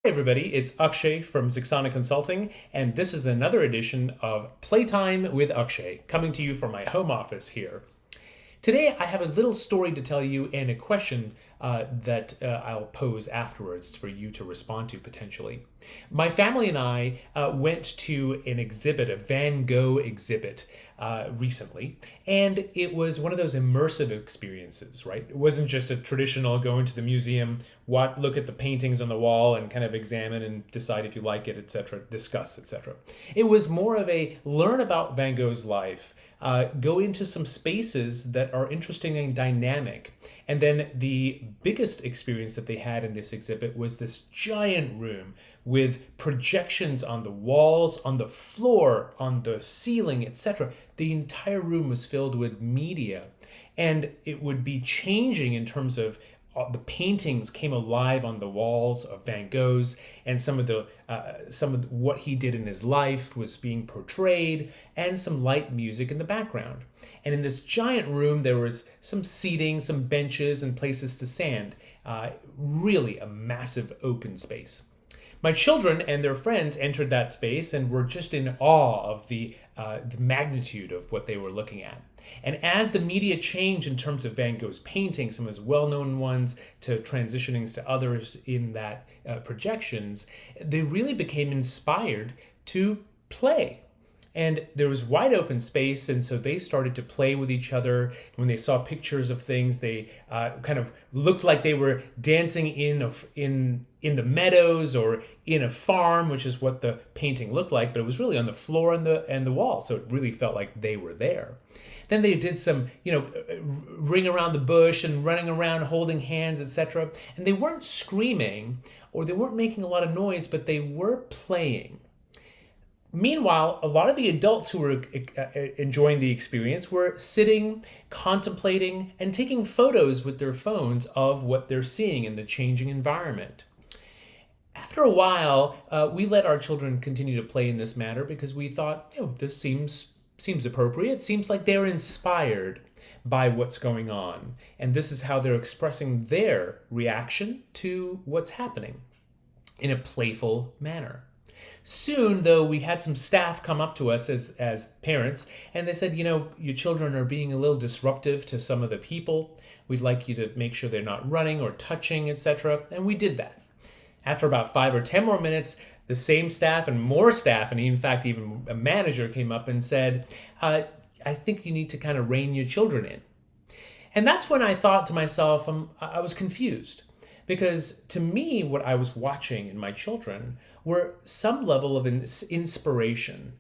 everybody, it's Akshay from Ziksana Consulting, and this is another edition of Playtime with Akshay, coming to you from my home office here. Today, I have a little story to tell you and a question that I'll pose afterwards for you to respond to potentially. My family and I went to an exhibit, a Van Gogh exhibit, recently, and it was one of those immersive experiences, right? It wasn't just a traditional go into the museum, look at the paintings on the wall and kind of examine and decide if you like it, etc., discuss, etc. It was more of a learn about Van Gogh's life, go into some spaces that are interesting and dynamic. And then the biggest experience that they had in this exhibit was this giant room with projections on the walls, on the floor, on the ceiling, etc. The entire room was filled with media, and it would be changing in terms of the paintings came alive on the walls of Van Gogh's, and some of what he did in his life was being portrayed, and some light music in the background. And in this giant room, there was some seating, some benches, and places to stand. Really a massive open space. My children and their friends entered that space and were just in awe of the magnitude of what they were looking at. And as the media changed in terms of Van Gogh's paintings, some of his well-known ones to transitionings to others in that projections, they really became inspired to play. And there was wide open space, and so they started to play with each other. When they saw pictures of things, they kind of looked like they were dancing in the meadows or in a farm, which is what the painting looked like, but it was really on the floor and the wall, so it really felt like they were there. Then they did some, ring around the bush and running around holding hands, etc. And they weren't screaming or they weren't making a lot of noise, but they were playing. Meanwhile, a lot of the adults who were enjoying the experience were sitting, contemplating, and taking photos with their phones of what they're seeing in the changing environment. After a while, we let our children continue to play in this manner because we thought, this seems appropriate. It seems like they're inspired by what's going on. And this is how they're expressing their reaction to what's happening in a playful manner. Soon, though, we had some staff come up to us as parents, and they said, your children are being a little disruptive to some of the people. We'd like you to make sure they're not running or touching, etc. And we did that. After about 5 or 10 more minutes, the same staff and more staff, and in fact, even a manager came up and said, I think you need to kind of rein your children in. And that's when I thought to myself, I was confused. Because to me, what I was watching in my children were some level of inspiration.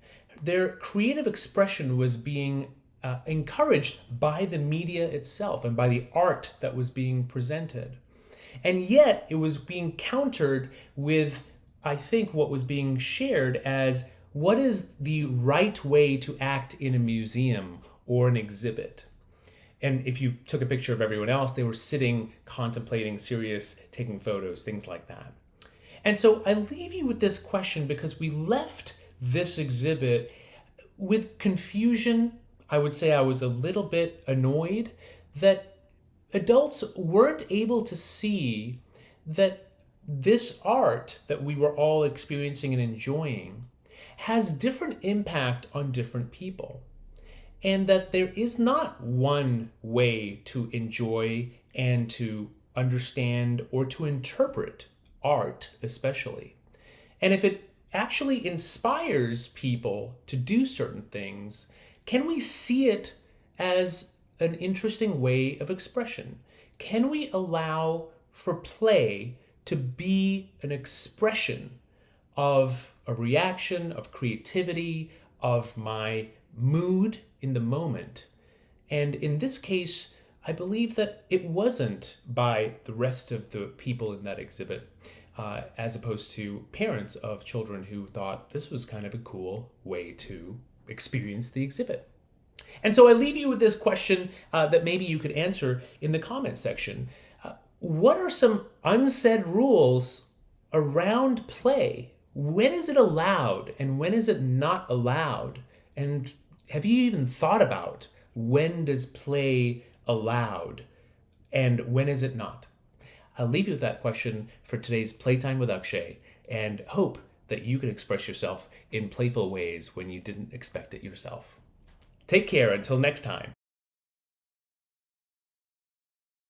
Their creative expression was being encouraged by the media itself and by the art that was being presented. And yet it was being countered with, I think, what was being shared as what is the right way to act in a museum or an exhibit. And if you took a picture of everyone else, they were sitting, contemplating, serious, taking photos, things like that. And so I leave you with this question because we left this exhibit with confusion. I would say I was a little bit annoyed that adults weren't able to see that this art that we were all experiencing and enjoying has different impact on different people. And that there is not one way to enjoy and to understand or to interpret art, especially. And if it actually inspires people to do certain things, can we see it as an interesting way of expression? Can we allow for play to be an expression of a reaction, of creativity, of my mood in the moment? And in this case, I believe that it wasn't by the rest of the people in that exhibit, as opposed to parents of children who thought this was kind of a cool way to experience the exhibit. And so I leave you with this question that maybe you could answer in the comment section. What are some unsaid rules around play? When is it allowed and when is it not allowed? And have you even thought about when does play allowed and when is it not? I'll leave you with that question for today's Playtime with Akshay. and hope that you can express yourself in playful ways when you didn't expect it yourself. Take care until next time.